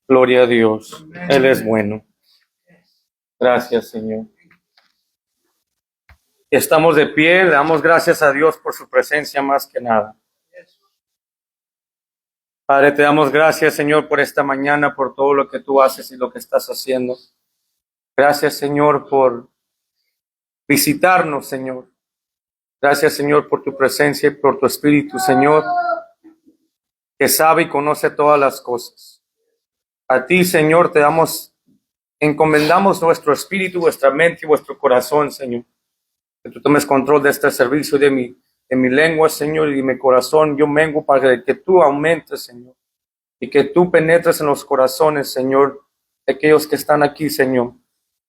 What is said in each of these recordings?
Gloria a Dios. Él es bueno. Gracias, Señor. Estamos de pie, le damos gracias a Dios por su presencia más que nada. Padre, te damos gracias, Señor, por esta mañana, por todo lo que tú haces y lo que estás haciendo. Gracias, Señor, por visitarnos, Señor. Gracias, Señor, por tu presencia y por tu espíritu, Señor, que sabe y conoce todas las cosas. A ti, Señor, encomendamos nuestro espíritu, vuestra mente y vuestro corazón, Señor. Que tú tomes control de este servicio, de mi lengua, Señor, y de mi corazón. Yo mengo para que tú aumentes, Señor, y que tú penetres en los corazones, Señor, de aquellos que están aquí, Señor,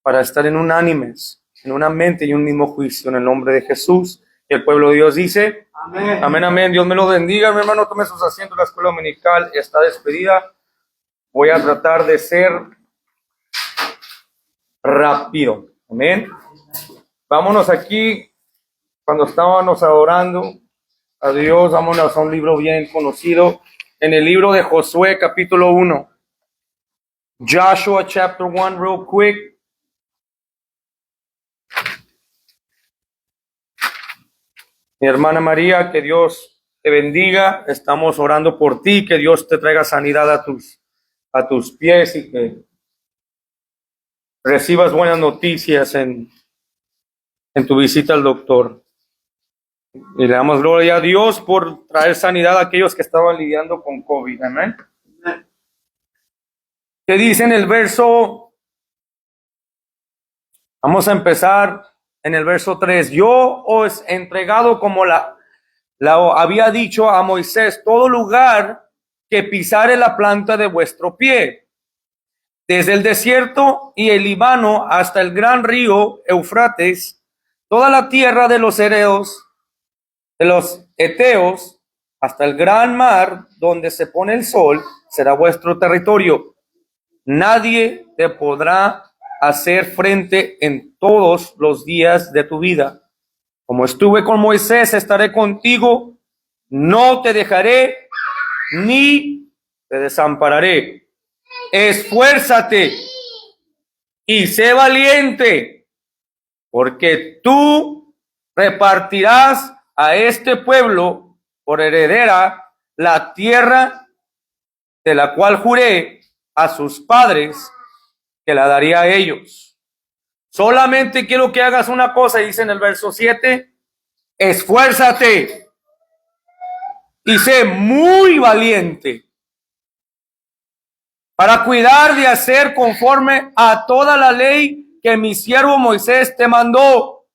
para estar en unánimes, en una mente y un mismo juicio, en el nombre de Jesús. Y el pueblo de Dios dice, amén, amén, amén. Dios me lo bendiga, mi hermano. Tome sus asientos. La escuela dominical está despedida. Voy a tratar de ser rápido. Amén. Vámonos aquí, cuando estábamos adorando a Dios, vámonos a un libro bien conocido, en el libro de Josué, capítulo 1. Joshua, chapter 1, real quick. Mi hermana María, que Dios te bendiga. Estamos orando por ti, que Dios te traiga sanidad a tus pies y que recibas buenas noticias en tu visita al doctor. Y le damos gloria a Dios por traer sanidad a aquellos que estaban lidiando con COVID. Amén. ¿Qué dice en el verso? Vamos a empezar en el verso 3. Yo os he entregado, como la había dicho a Moisés, todo lugar que pisare la planta de vuestro pie, desde el desierto y el Líbano hasta el gran río Eufrates, toda la tierra de los hereos, de los heteos, hasta el gran mar donde se pone el sol, será vuestro territorio. Nadie te podrá hacer frente en todos los días de tu vida. Como estuve con Moisés, estaré contigo, no te dejaré ni te desampararé. Esfuérzate y sé valiente, porque tú repartirás a este pueblo por heredera la tierra de la cual juré a sus padres que la daría a ellos. Solamente quiero que hagas una cosa, dice en el verso 7, esfuérzate y sé muy valiente para cuidar de hacer conforme a toda la ley que mi siervo Moisés te mandó.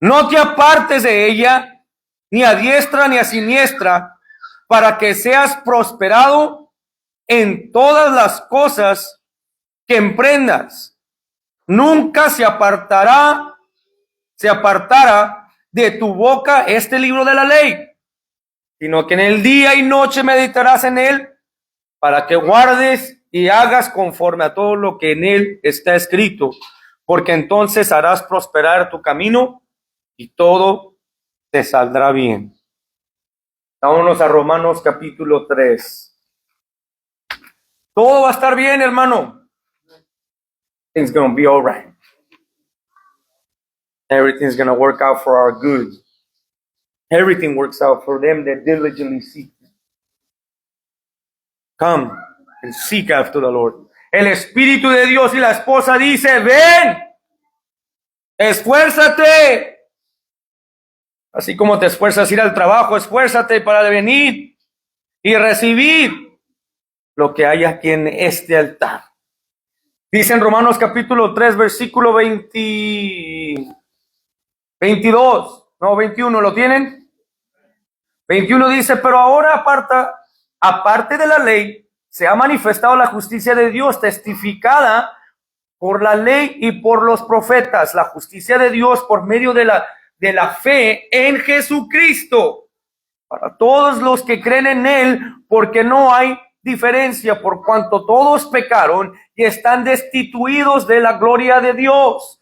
No te apartes de ella, ni a diestra ni a siniestra, para que seas prosperado en todas las cosas que emprendas. Nunca se apartará de tu boca este libro de la ley, sino que en el día y noche meditarás en él, para que guardes y hagas conforme a todo lo que en él está escrito, porque entonces harás prosperar tu camino y todo te saldrá bien. Vámonos a Romanos capítulo 3. Todo va a estar bien, hermano. Things gonna be all right. Everything's gonna work out for our good. Everything works out for them that diligently seek. Come and seek after the Lord. El Espíritu de Dios y la esposa dice, ven, esfuérzate. Así como te esfuerzas a ir al trabajo, esfuérzate para venir y recibir lo que hay aquí en este altar. Dice en Romanos capítulo 3, versículo 22, no, 21, ¿lo tienen? 21 dice, pero ahora aparte de la ley, se ha manifestado la justicia de Dios, testificada por la ley y por los profetas, la justicia de Dios por medio de la fe en Jesucristo, para todos los que creen en él, porque no hay diferencia, por cuanto todos pecaron y están destituidos de la gloria de Dios.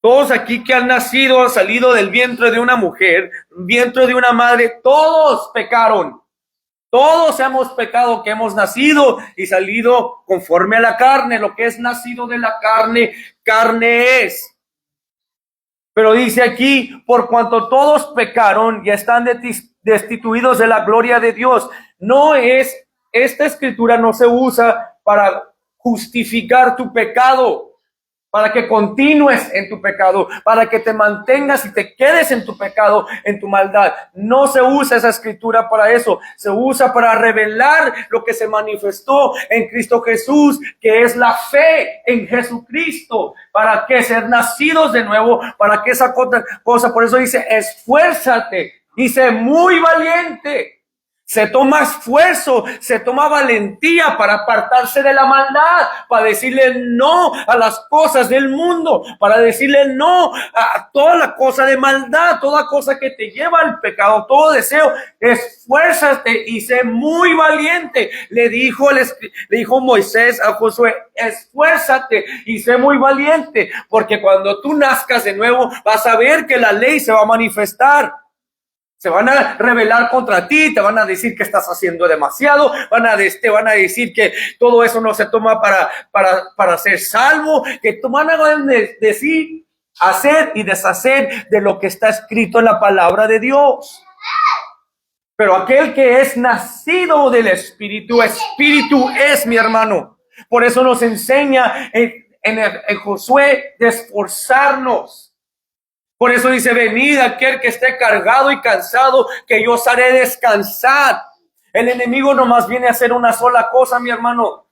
Todos aquí que han salido del vientre de una mujer, vientre de una madre, todos pecaron. Todos hemos pecado, que hemos nacido y salido conforme a la carne. Lo que es nacido de la carne, carne es. Pero dice aquí, por cuanto todos pecaron y están destituidos de la gloria de Dios. Esta escritura no se usa para justificar tu pecado, para que continúes en tu pecado, para que te mantengas y te quedes en tu pecado, en tu maldad. No se usa esa escritura para eso. Se usa para revelar lo que se manifestó en Cristo Jesús, que es la fe en Jesucristo. ¿Para qué? Ser nacidos de nuevo, para que esa cosa, por eso dice, esfuérzate y sé muy valiente. Se toma esfuerzo, se toma valentía para apartarse de la maldad, para decirle no a las cosas del mundo, para decirle no a toda la cosa de maldad, toda cosa que te lleva al pecado, todo deseo. Esfuérzate y sé muy valiente. Le dijo Moisés a Josué, esfuérzate y sé muy valiente, porque cuando tú nazcas de nuevo vas a ver que la ley se va a manifestar. Se van a rebelar contra ti, te van a decir que estás haciendo demasiado, te van a decir que todo eso no se toma para ser salvo, que te van a decir, hacer y deshacer de lo que está escrito en la palabra de Dios. Pero aquel que es nacido del Espíritu, Espíritu es, mi hermano. Por eso nos enseña en Josué de esforzarnos. Por eso dice, venid aquel que esté cargado y cansado, que yo os haré descansar. El enemigo nomás viene a hacer una sola cosa, mi hermano.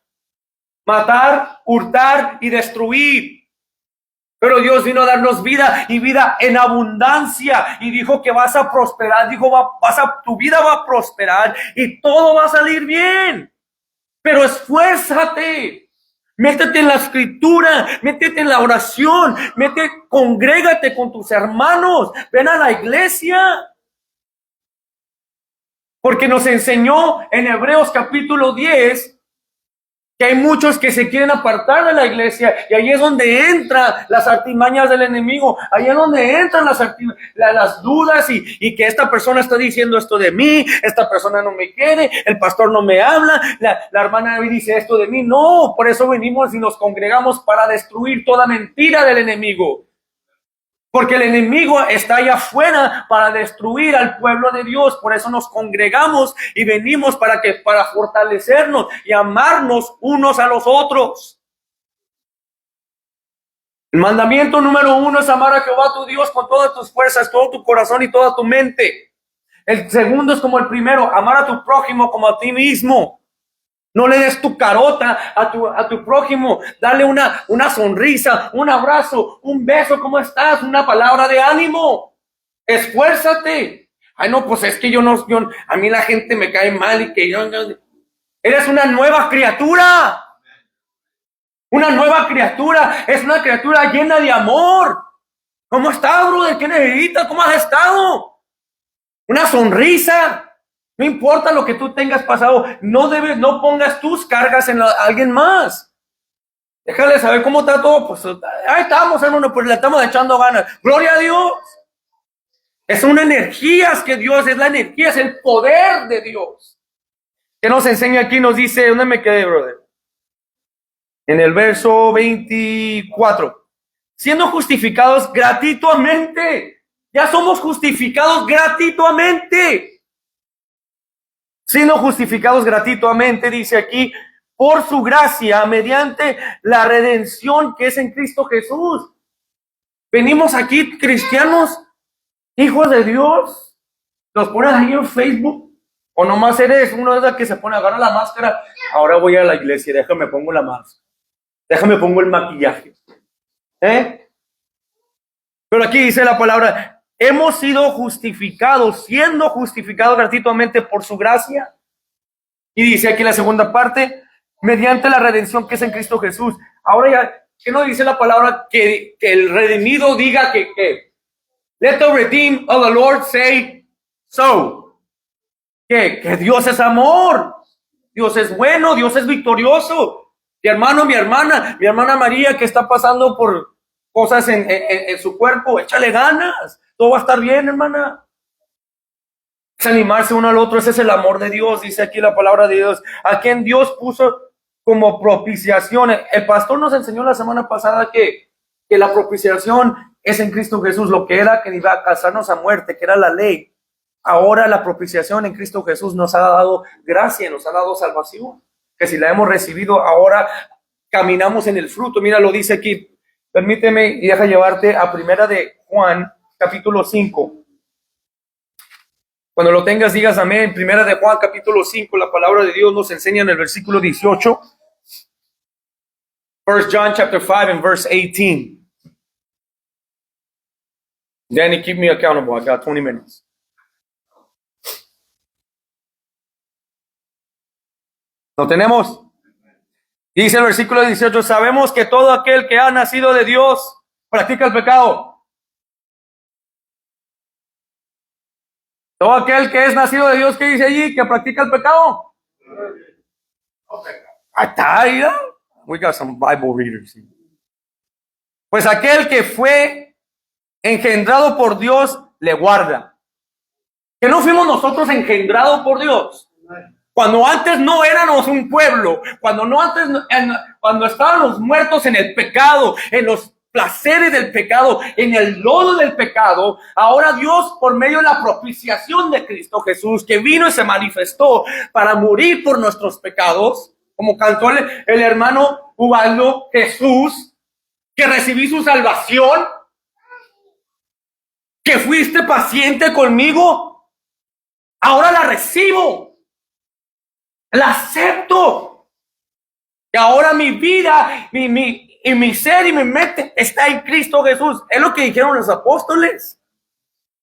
Matar, hurtar y destruir. Pero Dios vino a darnos vida y vida en abundancia. Y dijo que vas a prosperar. Dijo, tu vida va a prosperar y todo va a salir bien. Pero esfuérzate. Métete en la escritura, métete en la oración, congrégate con tus hermanos, ven a la iglesia. Porque nos enseñó en Hebreos capítulo 10 que hay muchos que se quieren apartar de la iglesia y ahí es donde entran las artimañas del enemigo, ahí es donde entran las dudas y que esta persona está diciendo esto de mí, esta persona no me quiere, el pastor no me habla, la hermana dice esto de mí. No, por eso venimos y nos congregamos para destruir toda mentira del enemigo. Porque el enemigo está allá afuera para destruir al pueblo de Dios. Por eso nos congregamos y venimos para fortalecernos y amarnos unos a los otros. El mandamiento número 1 es amar a Jehová tu Dios con todas tus fuerzas, todo tu corazón y toda tu mente. El segundo es como el primero, amar a tu prójimo como a ti mismo. No le des tu carota a tu prójimo. Dale una sonrisa, un abrazo, un beso. ¿Cómo estás? Una palabra de ánimo. Esfuérzate. Ay, no, pues es que a mí la gente me cae mal y que eres una nueva criatura. Una nueva criatura. Es una criatura llena de amor. ¿Cómo estás, brother? ¿Qué necesitas? ¿Cómo has estado? Una sonrisa. No importa lo que tú tengas pasado, no pongas tus cargas en alguien más. Déjale saber cómo está todo. Pues ahí estamos, hermano, pues le estamos echando ganas. Gloria a Dios. Es una energía que Dios, es la energía, es el poder de Dios. Que nos enseña aquí, nos dice, ¿dónde me quedé, brother? En el verso 24. Siendo justificados gratuitamente. Ya somos justificados gratuitamente. Siendo justificados gratuitamente, dice aquí, por su gracia, mediante la redención que es en Cristo Jesús. Venimos aquí, cristianos, hijos de Dios, los pones ahí en Facebook, o nomás eres uno de esos que se pone a agarrar la máscara. Ahora voy a la iglesia, déjame pongo la máscara, déjame pongo el maquillaje. Pero aquí dice la palabra, hemos sido justificados, siendo justificados gratuitamente por su gracia. Y dice aquí la segunda parte, mediante la redención que es en Cristo Jesús. Ahora ya, ¿qué no dice la palabra? Que el redimido diga que let the redeemed of the Lord say so. Que Dios es amor, Dios es bueno, Dios es victorioso. Mi hermano, mi hermana María que está pasando por cosas en su cuerpo, échale ganas. Todo va a estar bien, hermana. Es animarse uno al otro. Ese es el amor de Dios, dice aquí la palabra de Dios, a quien Dios puso como propiciación. El pastor nos enseñó la semana pasada que la propiciación es en Cristo Jesús, lo que era que iba a casarnos a muerte, que era la ley. Ahora la propiciación en Cristo Jesús nos ha dado gracia, nos ha dado salvación, que si la hemos recibido ahora caminamos en el fruto. Mira, lo dice aquí. Permíteme y deja llevarte a primera de Juan, capítulo 5. Cuando lo tengas, digas amén. Primera de Juan, capítulo 5, la palabra de Dios nos enseña en el versículo 18. 1 John chapter 5 and verse 18. Danny, keep me accountable. I got 20 minutes. ¿Lo tenemos? Dice el versículo 18, sabemos que todo aquel que ha nacido de Dios practica el pecado. Todo aquel que es nacido de Dios, ¿qué dice allí? Que practica el pecado. Ahí está, ¿ya? We got some Bible readers. Pues aquel que fue engendrado por Dios le guarda. Que no fuimos nosotros engendrados por Dios. Cuando antes no éramos un pueblo, cuando estábamos muertos en el pecado, en los placeres del pecado, en el lodo del pecado, ahora Dios, por medio de la propiciación de Cristo Jesús, que vino y se manifestó para morir por nuestros pecados, como cantó el hermano Ubaldo, Jesús, que recibí su salvación, que fuiste paciente conmigo, ahora la recibo. La acepto. Y ahora mi vida, mi ser y mi mente está en Cristo Jesús. Es lo que dijeron los apóstoles.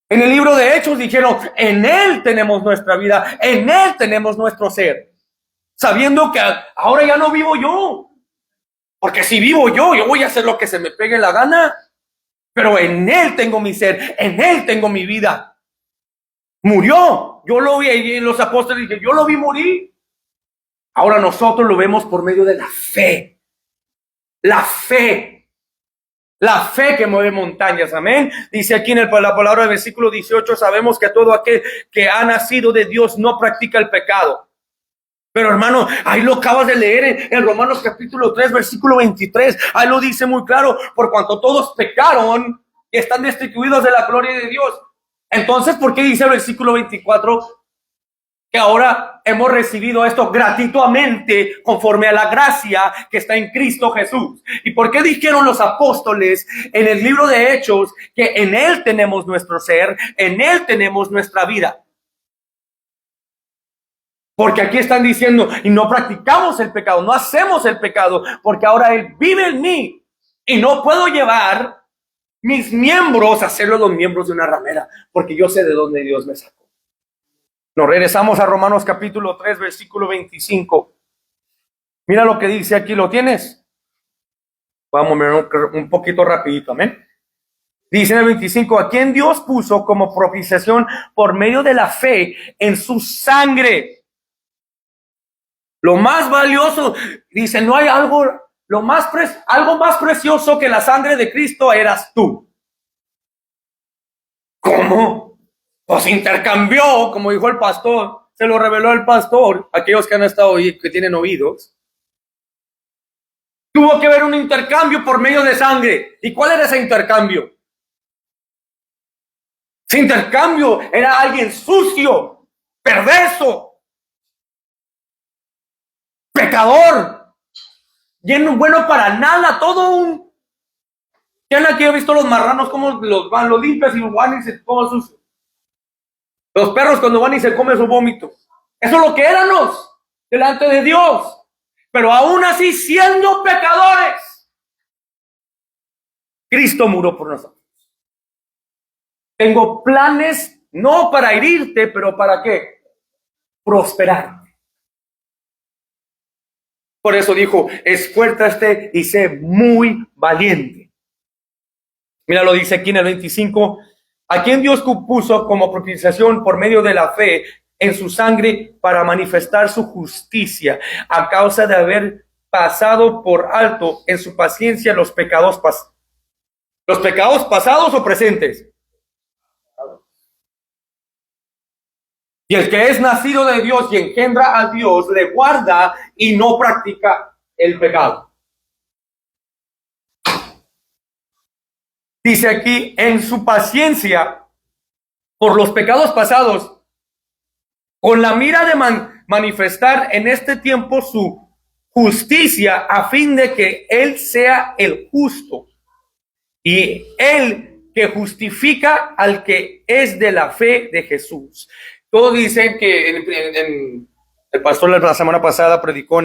En el libro de Hechos dijeron, en Él tenemos nuestra vida, en Él tenemos nuestro ser. Sabiendo que ahora ya no vivo yo. Porque si vivo yo voy a hacer lo que se me pegue la gana. Pero en Él tengo mi ser, en Él tengo mi vida. Murió. Yo lo vi, y los apóstoles dijeron, yo lo vi morir. Ahora nosotros lo vemos por medio de la fe. La fe. La fe que mueve montañas. Amén. Dice aquí en la palabra del versículo 18, sabemos que todo aquel que ha nacido de Dios no practica el pecado. Pero hermano, ahí lo acabas de leer en Romanos capítulo 3, versículo 23. Ahí lo dice muy claro. Por cuanto todos pecaron y están destituidos de la gloria de Dios. Entonces, ¿por qué dice el versículo 24? Que ahora hemos recibido esto gratuitamente conforme a la gracia que está en Cristo Jesús. ¿Y por qué dijeron los apóstoles en el libro de Hechos que en Él tenemos nuestro ser, en Él tenemos nuestra vida? Porque aquí están diciendo, y no practicamos el pecado, no hacemos el pecado, porque ahora Él vive en mí y no puedo llevar mis miembros a hacerlo los miembros de una ramera, porque yo sé de dónde Dios me sacó. Nos regresamos a Romanos capítulo 3, versículo 25. Mira lo que dice aquí, ¿lo tienes? Vamos a ver un poquito rapidito, amén. Dice en el 25, a quien Dios puso como propiciación por medio de la fe en su sangre. Lo más valioso, dice, no hay algo más precioso que la sangre de Cristo eras tú. ¿Cómo? Pues intercambió, como dijo el pastor, se lo reveló el pastor, aquellos que han estado ahí, que tienen oídos. Tuvo que haber un intercambio por medio de sangre. ¿Y cuál era ese intercambio? Ese intercambio era alguien sucio, perverso, pecador, lleno, bueno para nada, todo un... ¿Quién aquí ha visto los marranos cómo los limpias y van y se comen sus... Los perros cuando van y se comen su vómito. Eso es lo que éramos delante de Dios. Pero aún así, siendo pecadores, Cristo murió por nosotros. Tengo planes no para herirte, pero ¿para qué? Prosperar. Por eso dijo, esfuérzate y sé muy valiente. Mira, lo dice aquí en el 25. A quien Dios puso como propiciación por medio de la fe en su sangre para manifestar su justicia a causa de haber pasado por alto en su paciencia los pecados pasados o presentes. Y el que es nacido de Dios y engendra a Dios, le guarda y no practica el pecado. Dice aquí, en su paciencia por los pecados pasados, con la mira de manifestar en este tiempo su justicia, a fin de que Él sea el justo y Él que justifica al que es de la fe de Jesús. Todos dicen que el pastor la semana pasada predicó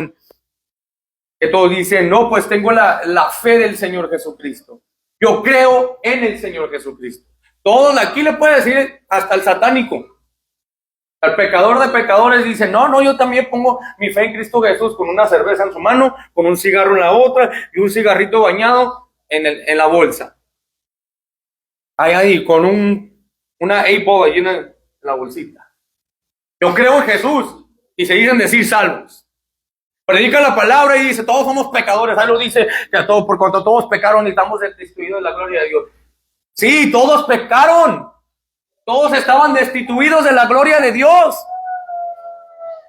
que todos dicen, no, pues tengo la fe del Señor Jesucristo. Yo creo en el Señor Jesucristo. Todos aquí le puede decir, hasta el satánico, al pecador de pecadores dice, no, yo también pongo mi fe en Cristo Jesús, con una cerveza en su mano, con un cigarro en la otra y un cigarrito bañado en la bolsa. Ahí, con una A-ball allí en la bolsita. Yo creo en Jesús y se dicen decir salvos. Predica la palabra y dice, todos somos pecadores. Ahí lo dice, que a todos, por cuanto todos pecaron y estamos destituidos de la gloria de Dios. Sí, todos pecaron. Todos estaban destituidos de la gloria de Dios.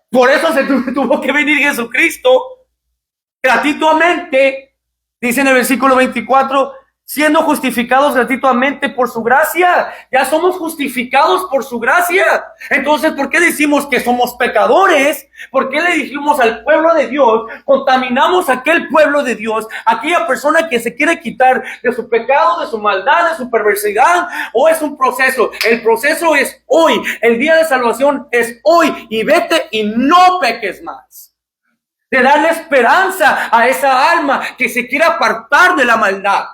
Por eso se tuvo que venir Jesucristo gratuitamente, dice en el versículo 24, siendo justificados gratuitamente por su gracia. Ya somos justificados por su gracia. Entonces, ¿por qué decimos que somos pecadores? ¿Por qué le dijimos al pueblo de Dios? Contaminamos a aquel pueblo de Dios, aquella persona que se quiere quitar de su pecado, de su maldad, de su perversidad. ¿O es un proceso? El proceso es hoy. El día de salvación es hoy. Y vete y no peques más. De darle esperanza a esa alma que se quiere apartar de la maldad.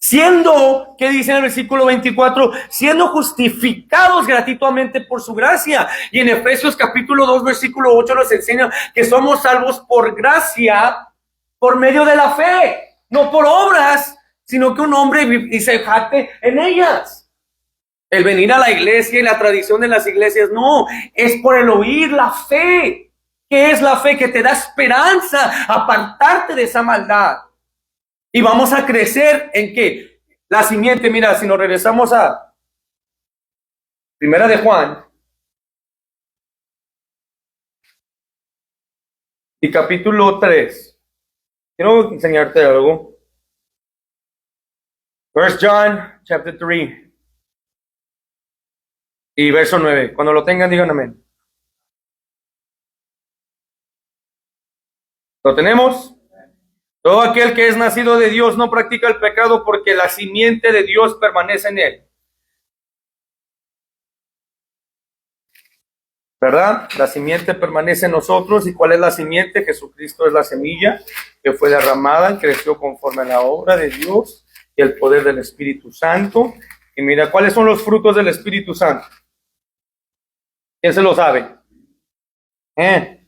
Siendo, ¿qué dice en el versículo 24? Siendo justificados gratuitamente por su gracia. Y en Efesios capítulo 2, versículo 8 nos enseña que somos salvos por gracia, por medio de la fe. No por obras, sino que un hombre y se jacte en ellas. El venir a la iglesia y la tradición de las iglesias, no, es por el oír la fe. ¿Qué es la fe? Que te da esperanza, apartarte de esa maldad. Y vamos a crecer en que la simiente, mira, si nos regresamos a Primera de Juan y capítulo 3. Quiero enseñarte algo. 1 John, chapter 3 y verso 9. Cuando lo tengan, digan amén. ¿Lo tenemos? Todo aquel que es nacido de Dios no practica el pecado porque la simiente de Dios permanece en él. ¿Verdad? La simiente permanece en nosotros. ¿Y cuál es la simiente? Jesucristo es la semilla que fue derramada y creció conforme a la obra de Dios y el poder del Espíritu Santo. Y mira, ¿cuáles son los frutos del Espíritu Santo? ¿Quién se lo sabe? ¿Qué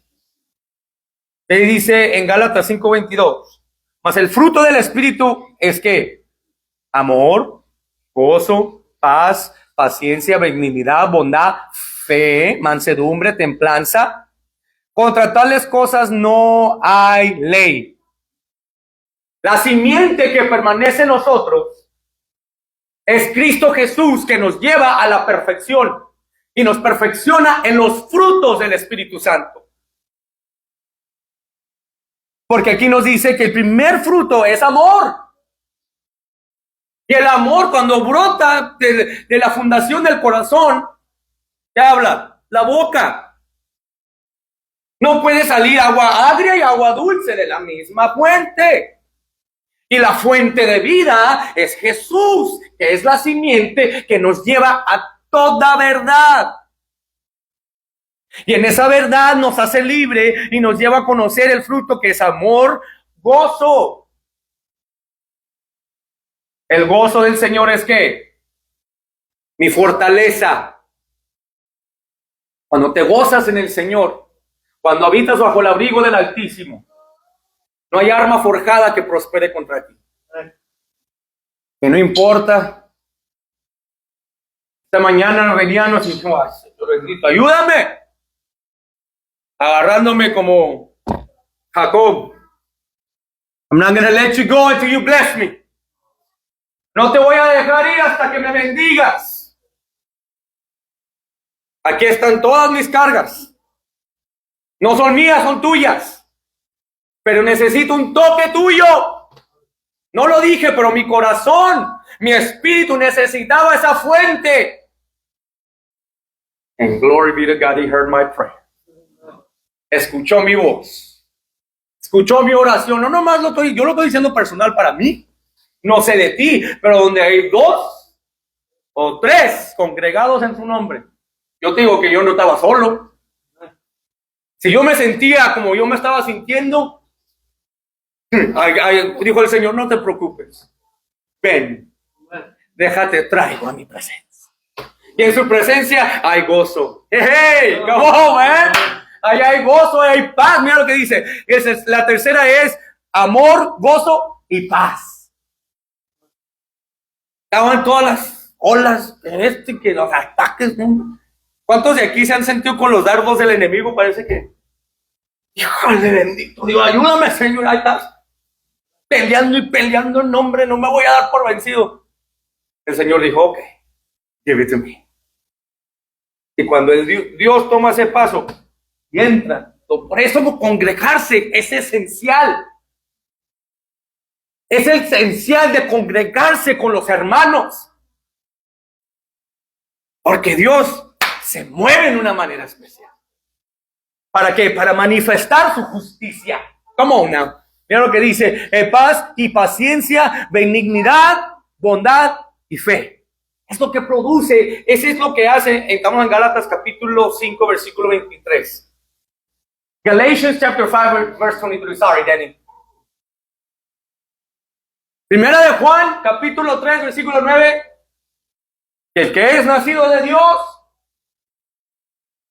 dice en Gálatas 5:22? Mas el fruto del Espíritu es que amor, gozo, paz, paciencia, benignidad, bondad, fe, mansedumbre, templanza. Contra tales cosas no hay ley. La simiente que permanece en nosotros es Cristo Jesús, que nos lleva a la perfección y nos perfecciona en los frutos del Espíritu Santo. Porque aquí nos dice que el primer fruto es amor. Y el amor, cuando brota de la fundación del corazón, ¿qué habla? La boca. No puede salir agua agria y agua dulce de la misma fuente. Y la fuente de vida es Jesús, que es la simiente que nos lleva a toda verdad. Y en esa verdad nos hace libre y nos lleva a conocer el fruto que es amor, gozo. El gozo del Señor es ¿qué? Mi fortaleza. Cuando te gozas en el Señor, cuando habitas bajo el abrigo del Altísimo, no hay arma forjada que prospere contra ti. Que no importa. Esta mañana venían y dijo, ay, Señor bendito, ayúdame. Agarrándome como Jacob. I'm not going to let you go until you bless me. No te voy a dejar ir hasta que me bendigas. Aquí están todas mis cargas. No son mías, son tuyas. Pero necesito un toque tuyo. No lo dije, pero mi corazón, mi espíritu necesitaba esa fuente. And glory be to God, he heard my prayer. Escuchó mi voz. Escuchó mi oración. No nomás yo lo estoy diciendo personal para mí. No sé de ti, pero donde hay 2 o 3 congregados en su nombre. Yo te digo que yo no estaba solo. Si yo me sentía como yo me estaba sintiendo, dijo el Señor, no te preocupes. Ven, déjate, traigo a mi presencia. Y en su presencia hay gozo. Hey, come on, man. Allá hay gozo, hay paz. Mira lo que dice. La tercera es amor, gozo y paz. Estaban todas las olas que los ataques, ¿no? ¿Cuántos de aquí se han sentido con los dardos del enemigo? Parece que, híjole bendito Dios, ayúdame Señor, ahí estás peleando y peleando en nombre, no me voy a dar por vencido. El Señor dijo, ok, give it to me. Y cuando Dios toma ese paso y entra, por eso congregarse es esencial. Es esencial de congregarse con los hermanos. Porque Dios se mueve en una manera especial. ¿Para qué? Para manifestar su justicia. Come on now. Mira lo que dice, paz y paciencia, benignidad, bondad y fe. Es lo que produce, eso es lo que hace. Estamos en Gálatas capítulo 5, versículo 23. Galatians chapter 5, verse 23. Sorry, Danny. Primera de Juan, capítulo 3, versículo 9. El que es nacido de Dios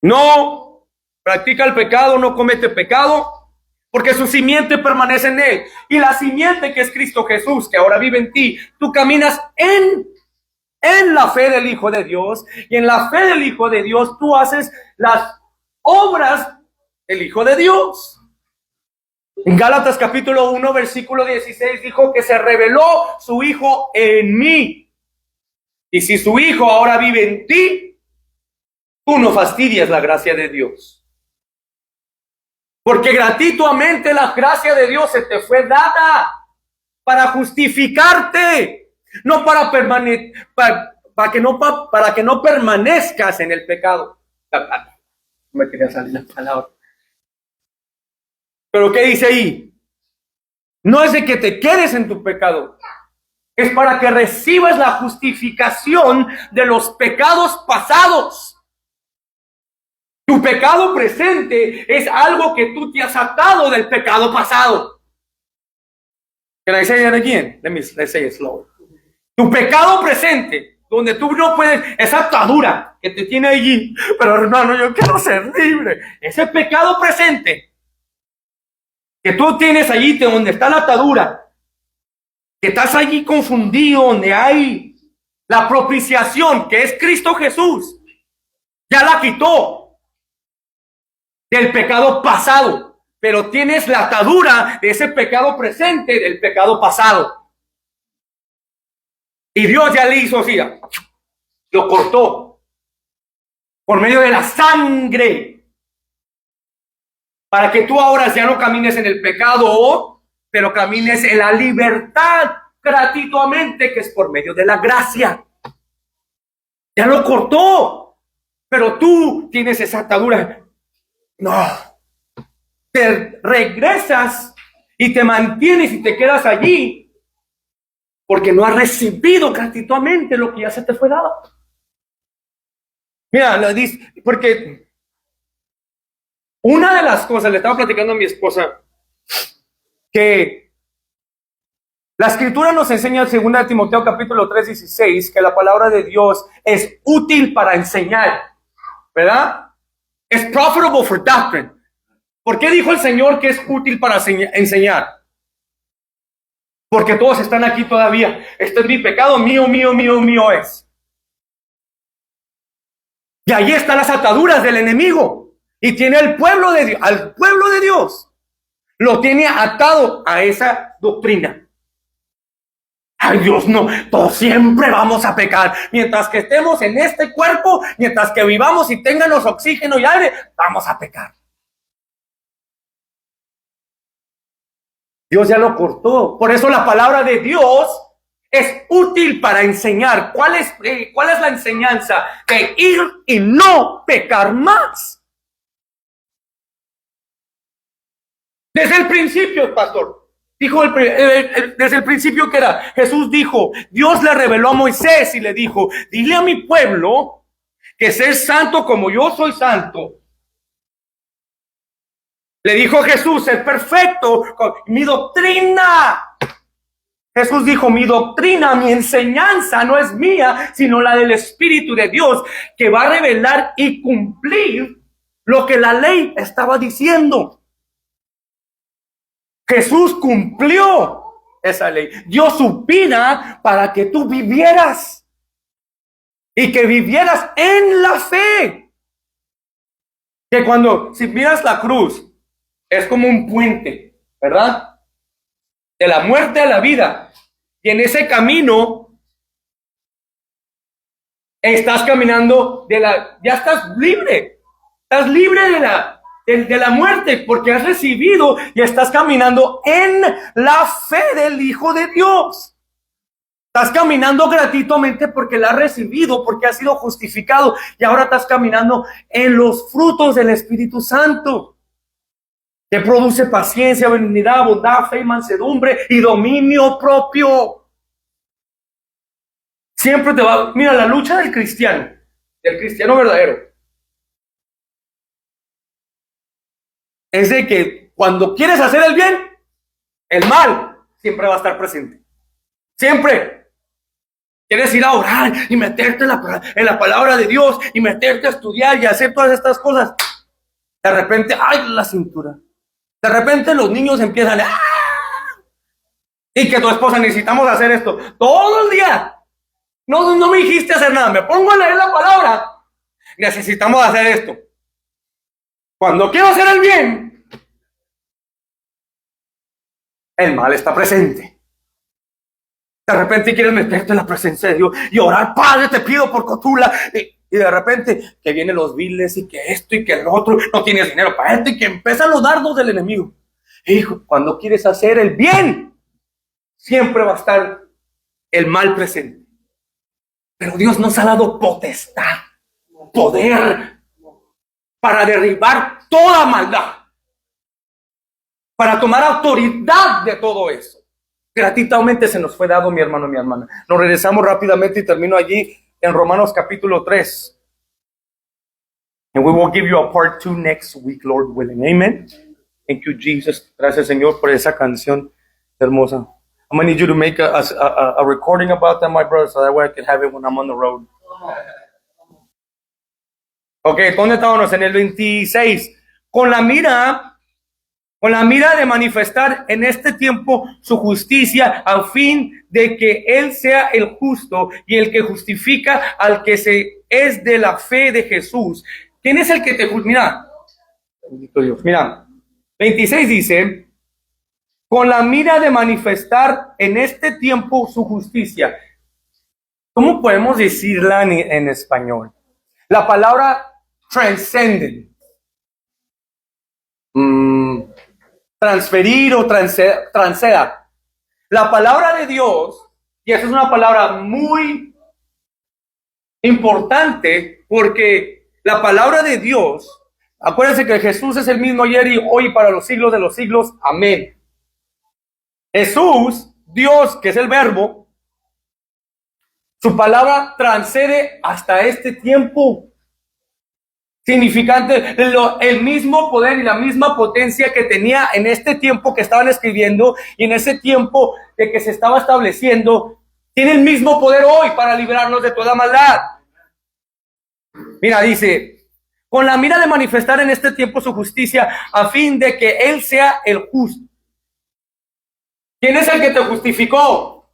no practica el pecado, no comete pecado, porque su simiente permanece en él. Y la simiente que es Cristo Jesús, que ahora vive en ti, tú caminas en la fe del Hijo de Dios. Y en la fe del Hijo de Dios tú haces las obras del Hijo de Dios. En Gálatas capítulo 1, versículo 16 dijo que se reveló su Hijo en mí. Y si su Hijo ahora vive en ti, tú no fastidias la gracia de Dios. Porque gratuitamente la gracia de Dios se te fue dada para justificarte. No para que no permanezcas en el pecado. No me quería salir la palabra. Pero ¿qué dice ahí? No es de que te quedes en tu pecado. Es para que recibas la justificación de los pecados pasados. Tu pecado presente es algo que tú te has atado del pecado pasado. Can I say that again? Let's say it slower. Tu pecado presente, donde tú no puedes, esa atadura que te tiene allí, pero hermano, yo quiero ser libre. Ese pecado presente que tú tienes allí, donde está la atadura, que estás allí confundido, donde hay la propiciación, que es Cristo Jesús, ya la quitó del pecado pasado, pero tienes la atadura de ese pecado presente, del pecado pasado. Y Dios ya le hizo así, lo cortó por medio de la sangre, para que tú ahora ya no camines en el pecado, pero camines en la libertad gratuitamente, que es por medio de la gracia. Ya lo cortó, pero tú tienes esa atadura. No, te regresas y te mantienes y te quedas allí porque no has recibido gratuitamente lo que ya se te fue dado. Mira, lo dice, porque una de las cosas, le estaba platicando a mi esposa, que la escritura nos enseña en 2 Timoteo capítulo 3, 16, que la palabra de Dios es útil para enseñar, ¿verdad? Es profitable for doctrine. ¿Por qué dijo el Señor que es útil para enseñar? Porque todos están aquí todavía. Este es mi pecado, mío es. Y ahí están las ataduras del enemigo. Y tiene al pueblo de Dios. Lo tiene atado a esa doctrina. Ay, Dios, no, todos siempre vamos a pecar. Mientras que estemos en este cuerpo, mientras que vivamos y tengamos oxígeno y aire, vamos a pecar. Dios ya lo cortó. Por eso la palabra de Dios es útil para enseñar. ¿Cuál es la enseñanza? De ir y no pecar más. Desde el principio, pastor. Dijo desde el principio que era, Jesús dijo, Dios le reveló a Moisés y le dijo, dile a mi pueblo que ser santo como yo soy santo. Le dijo Jesús, ser perfecto, mi doctrina. Jesús dijo, mi doctrina, mi enseñanza no es mía, sino la del Espíritu de Dios, que va a revelar y cumplir lo que la ley estaba diciendo. Jesús cumplió esa ley, dio su vida para que tú vivieras y que vivieras en la fe. Que si miras la cruz, es como un puente, ¿verdad? De la muerte a la vida. Y en ese camino estás caminando ya estás libre de la muerte, porque has recibido y estás caminando en la fe del Hijo de Dios. Estás caminando gratuitamente porque la has recibido, porque has sido justificado, y ahora estás caminando en los frutos del Espíritu Santo, que produce paciencia, benignidad, bondad, fe y mansedumbre y dominio propio. Siempre mira, la lucha del cristiano verdadero, es de que cuando quieres hacer el bien, el mal siempre va a estar presente. Siempre. Quieres ir a orar y meterte en la palabra de Dios y meterte a estudiar y hacer todas estas cosas. De repente, ¡ay, la cintura! De repente los niños empiezan ¡ah! Y que tu esposa, necesitamos hacer esto todo el día. No me dijiste hacer nada, me pongo a leer la palabra. Necesitamos hacer esto. Cuando quiero hacer el bien, el mal está presente. De repente quieres meterte en la presencia de Dios y orar, Padre, te pido por Cotula. Y de repente que vienen los viles y que esto y que el otro, no tienes dinero para esto, y que empiezan los dardos del enemigo. Hijo, cuando quieres hacer el bien, siempre va a estar el mal presente. Pero Dios nos ha dado potestad, poder para derribar toda maldad, para tomar autoridad de todo eso. Gratuitamente se nos fue dado, mi hermano, mi hermana. Nos regresamos rápidamente y termino allí en Romanos capítulo 3. And we will give you a part 2 next week, Lord willing. Amen. Thank you, Jesus. Gracias, Señor, por esa canción hermosa. I'm going to need you to make a recording about that, my brother, so that way I can have it when I'm on the road. Ok, ¿dónde estábamos? En el 26. Con la mira de manifestar en este tiempo su justicia, a fin de que Él sea el justo y el que justifica al que es de la fe de Jesús. ¿Quién es el que te justifica? Mira, 26 dice, con la mira de manifestar en este tiempo su justicia. ¿Cómo podemos decirla en español? La palabra transcendent. Transferir o transceda. La palabra de Dios, y esa es una palabra muy importante, porque la palabra de Dios, acuérdense que Jesús es el mismo ayer y hoy para los siglos de los siglos. Amén. Jesús, Dios, que es el verbo, su palabra transcede hasta este tiempo. Significante, el mismo poder y la misma potencia que tenía en este tiempo que estaban escribiendo y en ese tiempo de que se estaba estableciendo, tiene el mismo poder hoy para librarnos de toda maldad. Mira, dice, con la mira de manifestar en este tiempo su justicia, a fin de que Él sea el justo. ¿Quién es el que te justificó?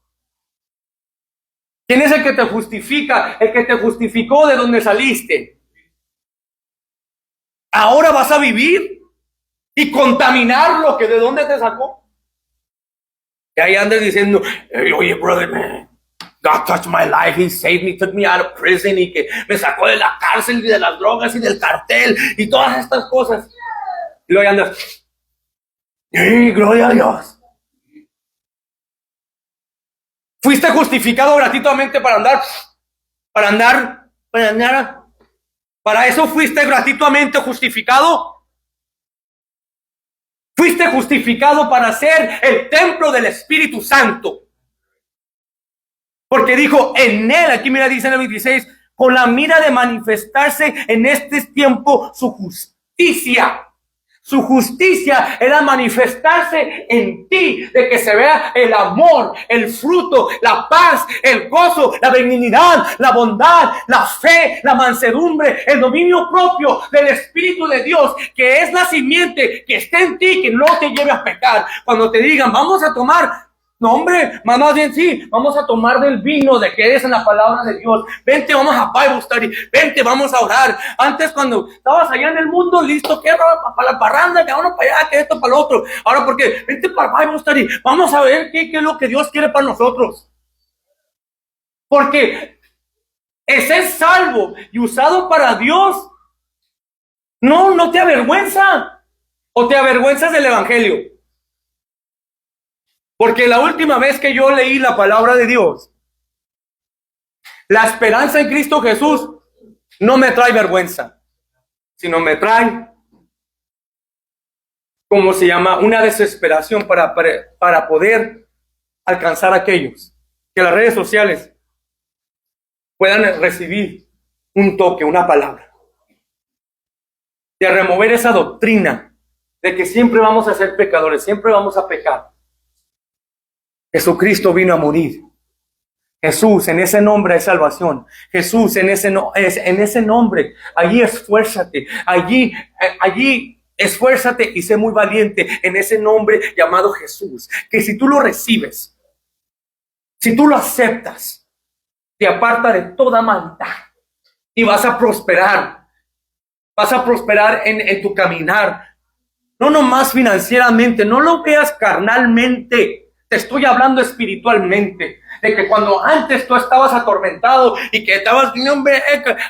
¿Quién es el que te justifica? El que te justificó de donde saliste. Ahora vas a vivir y contaminar lo que de dónde te sacó. Que ahí andas diciendo, "Hey, oye, brother, man, God touched my life, He saved me, took me out of prison, y que me sacó de la cárcel y de las drogas y del cartel y todas estas cosas". Y luego ahí andas, "Hey, gloria a Dios". Fuiste justificado gratuitamente para eso fuiste gratuitamente justificado. Fuiste justificado para ser el templo del Espíritu Santo. Porque dijo, en él, aquí mira, dice en el 26, con la mira de manifestarse en este tiempo su justicia. Su justicia era manifestarse en ti, de que se vea el amor, el fruto, la paz, el gozo, la benignidad, la bondad, la fe, la mansedumbre, el dominio propio del Espíritu de Dios, que es la simiente que está en ti, que no te lleve a pecar. Cuando te digan, vamos a tomar, no, hombre, más bien sí, vamos a tomar del vino de que es en la palabra de Dios. Vente, vamos a Bible Study. Vente, vamos a orar. Antes, cuando estabas allá en el mundo, listo, que para la parranda, que uno para allá, que esto para lo otro. Ahora, porque vente para Bible Study. Vamos a ver qué es lo que Dios quiere para nosotros. Porque ser salvo y usado para Dios, no te avergüenza. O te avergüenzas del evangelio. Porque la última vez que yo leí la palabra de Dios, la esperanza en Cristo Jesús no me trae vergüenza, sino me trae, ¿cómo se llama? Una desesperación para poder alcanzar a aquellos que las redes sociales puedan recibir un toque, una palabra, de remover esa doctrina de que siempre vamos a ser pecadores, siempre vamos a pecar. Jesucristo vino a morir. Jesús, en ese nombre hay salvación. Jesús, en ese nombre, allí esfuérzate. Allí esfuérzate y sé muy valiente en ese nombre llamado Jesús. Que si tú lo recibes, si tú lo aceptas, te aparta de toda maldad y vas a prosperar. Vas a prosperar en tu caminar. No nomás financieramente, no lo veas carnalmente. Te estoy hablando espiritualmente, de que cuando antes tú estabas atormentado y que estabas, hombre,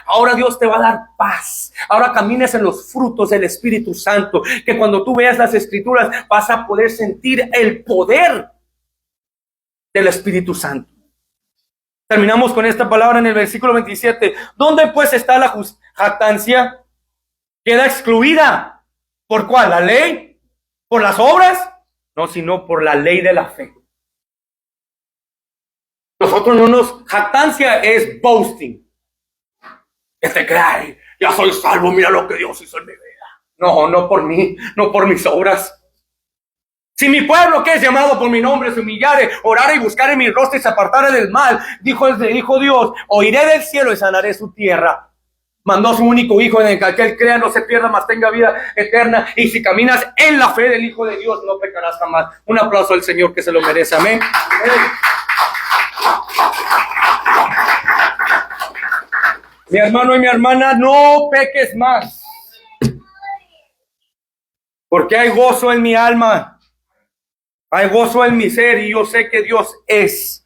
ahora Dios te va a dar paz. Ahora camines en los frutos del Espíritu Santo, que cuando tú veas las Escrituras vas a poder sentir el poder del Espíritu Santo. Terminamos con esta palabra en el versículo 27. ¿Dónde pues está la jactancia? Queda excluida. ¿Por cuál? ¿La ley? ¿Por las obras? No, sino por la ley de la fe. Nosotros no nos... Jactancia es boasting. Que te cree, ya soy salvo, mira lo que Dios hizo en mi vida. No por mí, no por mis obras. Si mi pueblo que es llamado por mi nombre se humillare, orare y buscare mi rostro y se apartare del mal, dijo Dios, oiré del cielo y sanaré su tierra. Mandó a su único hijo en el que aquel crea no se pierda, mas tenga vida eterna. Y si caminas en la fe del Hijo de Dios, no pecarás jamás. Un aplauso al Señor que se lo merece. Amén. Mi hermano y mi hermana, no peques más. Porque hay gozo en mi alma. Hay gozo en mi ser y yo sé que Dios es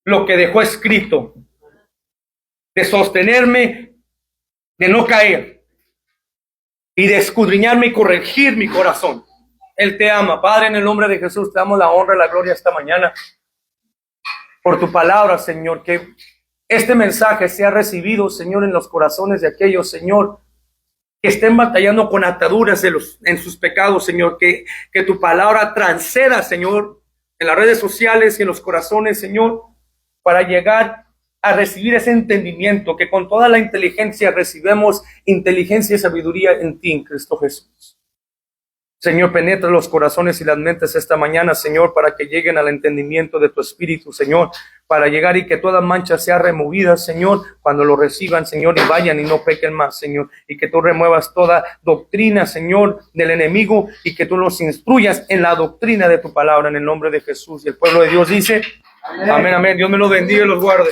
lo que dejó escrito. De sostenerme, de no caer y de escudriñarme y corregir mi corazón. Él te ama. Padre, en el nombre de Jesús, te damos la honra y la gloria esta mañana por tu palabra, Señor, que este mensaje sea recibido, Señor, en los corazones de aquellos, Señor, que estén batallando con ataduras en sus pecados, Señor, que tu palabra transceda, Señor, en las redes sociales y en los corazones, Señor, para llegar a recibir ese entendimiento, que con toda la inteligencia recibemos inteligencia y sabiduría en ti, en Cristo Jesús. Señor, penetra los corazones y las mentes esta mañana, Señor, para que lleguen al entendimiento de tu Espíritu, Señor, para llegar y que toda mancha sea removida, Señor, cuando lo reciban, Señor, y vayan y no pequen más, Señor, y que tú remuevas toda doctrina, Señor, del enemigo, y que tú los instruyas en la doctrina de tu palabra, en el nombre de Jesús. Y el pueblo de Dios dice, amén, amén. Dios me los bendiga y los guarde.